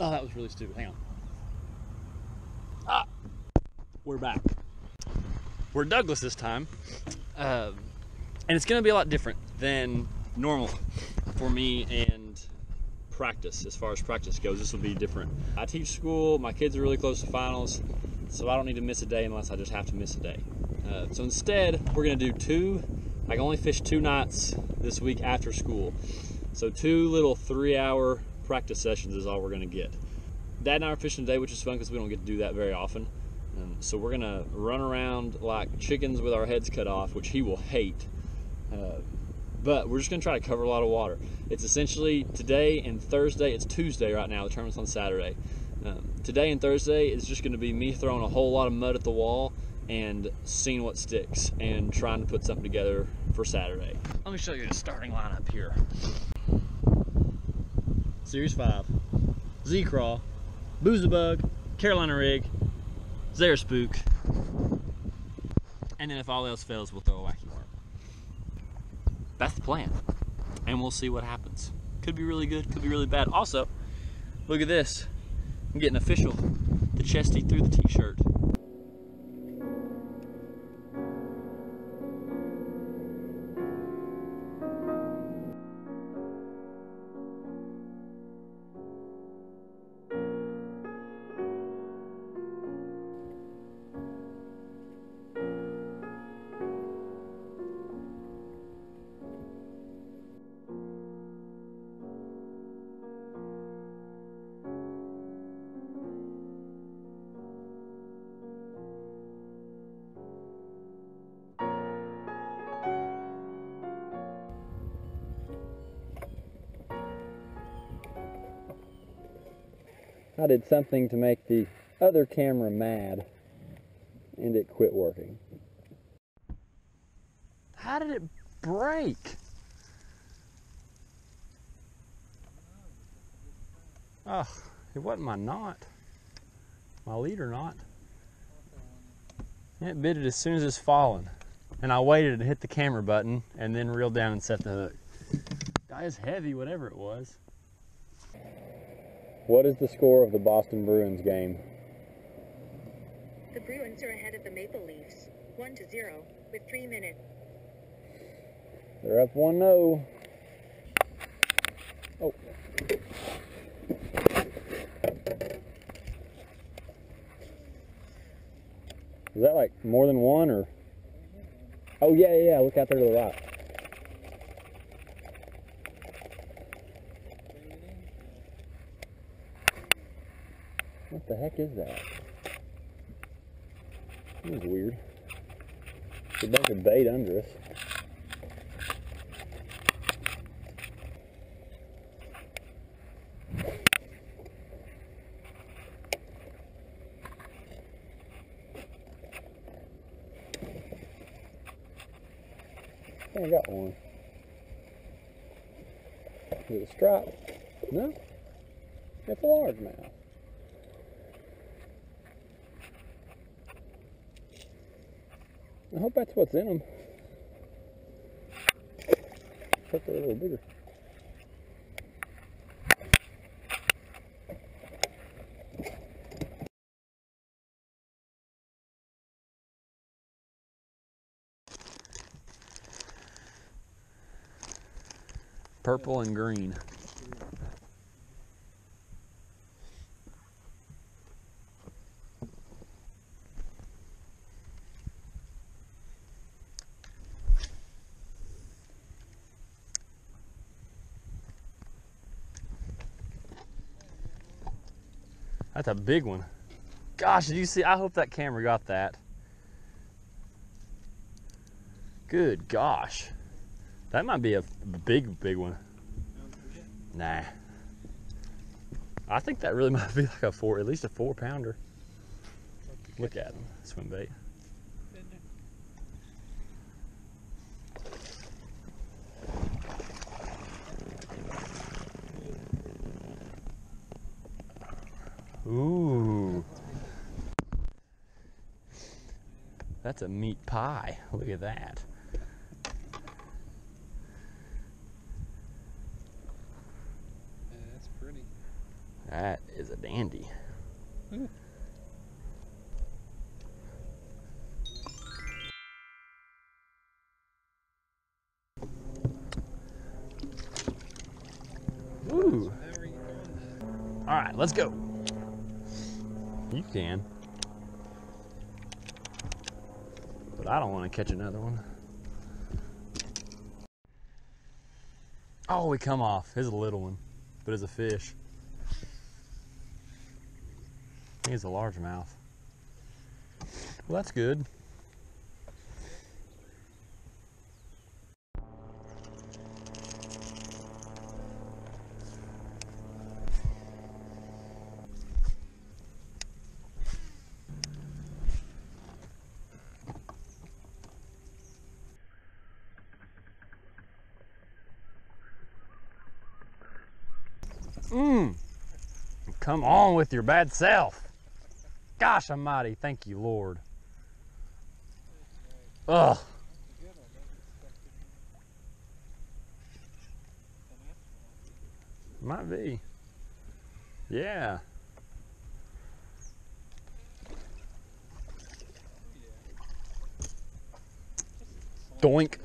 Oh, that was really stupid. Hang on. Ah, we're back. We're Douglas this time. And it's going to be a lot different than normal for me and practice. As far as practice goes, this will be different. I teach school. My kids are really close to finals, so I don't need to miss a day unless I just have to miss a day. So instead, we're going to do I can only fish 2 nights this week after school. So 2 little 3-hour practice sessions is all we're going to get. Dad and I are fishing today, which is fun because we don't get to do that very often. So we're going to run around like chickens with our heads cut off, which he will hate. But we're just going to try to cover a lot of water. It's essentially today and Thursday. It's Tuesday right now. The tournament's on Saturday. Today and Thursday is just going to be me throwing a whole lot of mud at the wall and seeing what sticks and trying to put something together for Saturday. Let me show you the starting lineup here. Series 5, Z-Craw, Boozabug, Carolina Rig, Zare Spook, and then if all else fails, we'll throw a wacky worm. That's the plan, and we'll see what happens. Could be really good, could be really bad. Also, look at this. I'm getting official. The chesty through the t-shirt. I did something to make the other camera mad, and it quit working. How did it break? Oh, it wasn't my knot, my leader knot. It bit it as soon as it's fallen, and I waited to hit the camera button and then reeled down and set the hook. That is heavy, whatever it was. What is the score of the Boston Bruins game? The Bruins are ahead of the Maple Leafs, 1-0, with 3 minutes. They're up 1-0. Oh. Is that like more than one or? Oh yeah, look out there to the right. What the heck is that? That was weird. There's a bunch of bait under us. I think I got one. Is it a stripe? No? It's a largemouth. I hope that's what's in them. Hope they're a little bigger. Purple and green. That's a big one. Gosh, did you see? I hope that camera got that. Good gosh. That might be a big one. Nah. I think that really might be like at least a 4-pounder. Look at him, swim bait. Ooh. That's a meat pie. Look at that. Yeah, that's pretty. That is a dandy. Ooh. All right, let's go. You can. But I don't want to catch another one. Oh, he come off. He's a little one, but it's a fish. He's a largemouth. Well, that's good. Come on with your bad self. Gosh almighty, thank you, Lord. Ugh. Might be. Yeah. Doink.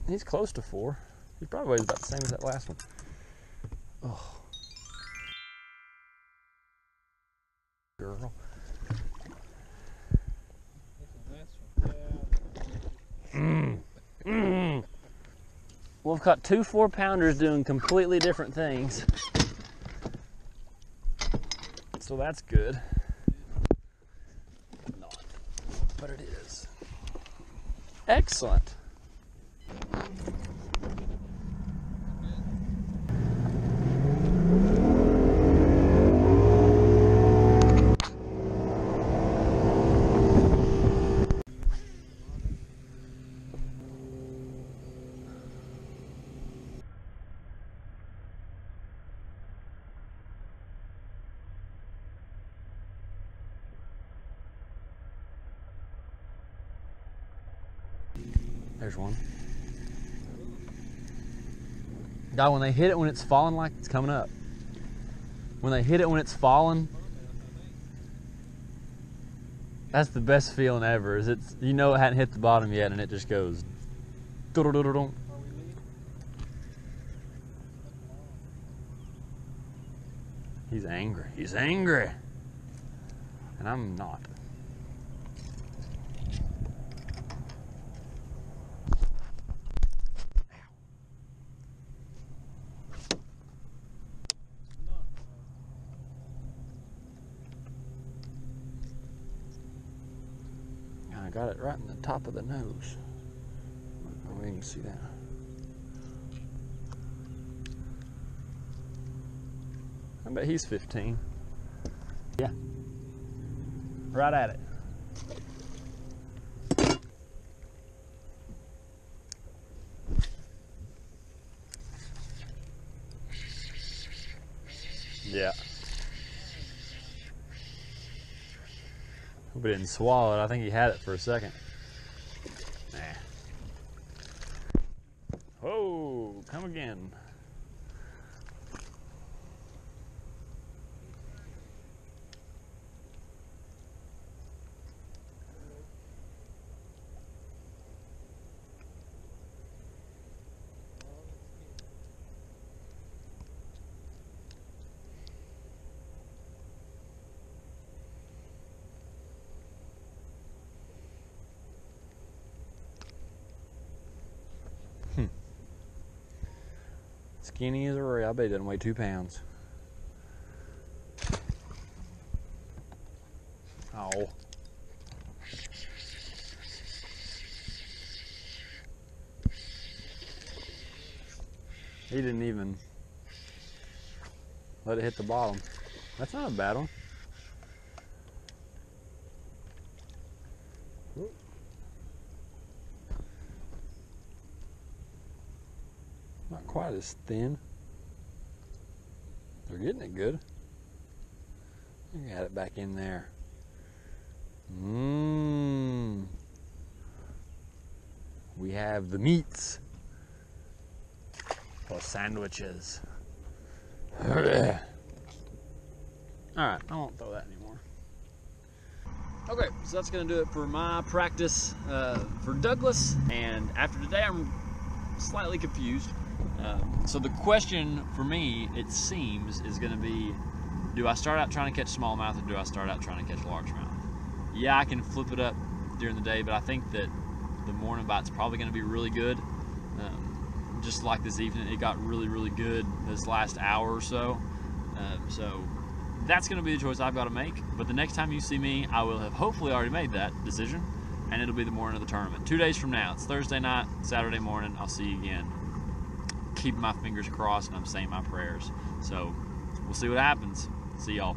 He's close to 4. He probably weighs about the same as that last one. Oh. Girl. We've caught 2 4-pounders doing completely different things. So that's good. Not, but it is. Excellent. There's one. God, when they hit it when it's falling, like it's coming up. When they hit it when it's falling, that's the best feeling ever. Is it's, you know, it hadn't hit the bottom yet, and it just goes. He's angry. He's angry, and I'm not. I got it right in the top of the nose. Oh, we can see that. I bet he's 15. Yeah. Right at it. Yeah. Hope he didn't swallow it. I think he had it for a second. Nah. Oh, come again. Skinny as a rail. I bet he doesn't weigh 2 pounds. Oh. He didn't even let it hit the bottom. That's not a bad one. Not quite as thin. They're getting it good. You got it back in there. We have the meats for sandwiches. Alright, I won't throw that anymore. Okay, so that's going to do it for my practice for Douglas. And after today, I'm slightly confused. So the question for me, it seems, is going to be, do I start out trying to catch smallmouth or do I start out trying to catch largemouth? Yeah, I can flip it up during the day, but I think that the morning bite's probably going to be really good. Just like this evening, it got really, really good this last hour or so. So that's going to be the choice I've got to make. But the next time you see me, I will have hopefully already made that decision, and it'll be the morning of the tournament. 2 days from now. It's Thursday night, Saturday morning. I'll see you again. Keeping my fingers crossed, and I'm saying my prayers. So we'll see what happens. See y'all.